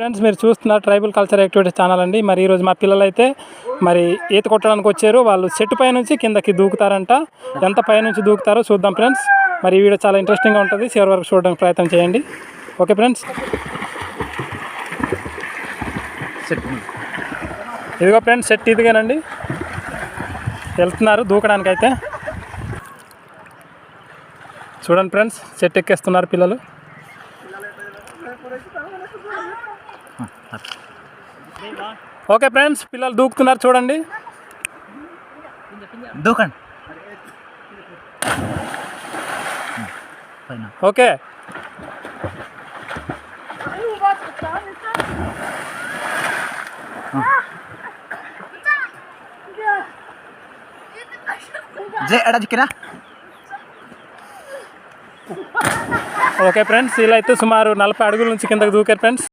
Friends మీరు చూస్తున్న tribal culture activities channel అండి. మరి ఈరోజు మా పిల్లలు అయితే మరి ఈత కొట్టడానికి వచ్చారు. వాళ్ళు చెట్టు పై నుంచి కిందకి దూకుతారంట. ఎంత పై నుంచి దూకుతారో చూద్దాం ఫ్రెండ్స్. మరి ఈ వీడియో చాలా ఇంట్రెస్టింగ్గా ఉంటుంది. చివరి వరకు చూడడానికి ప్రయత్నం చేయండి. Okay friends. ఇదిగో ఫ్రెండ్స్ సెట్ ఇదిగానండి. వెళ్తున్నారు దూకడానికి అయితే. చూడండి ఫ్రెండ్స్ సెట్ ఎక్కేస్తున్నారు పిల్లలు. ఓకే ఫ్రెండ్స్ పిల్లలు దూకుతున్నారు చూడండి. దూకండి. ఓకే ఓకే ఫ్రెండ్స్ వీళ్ళైతే సుమారు 40 అడుగుల నుంచి కిందకి దూకారు ఫ్రెండ్స్.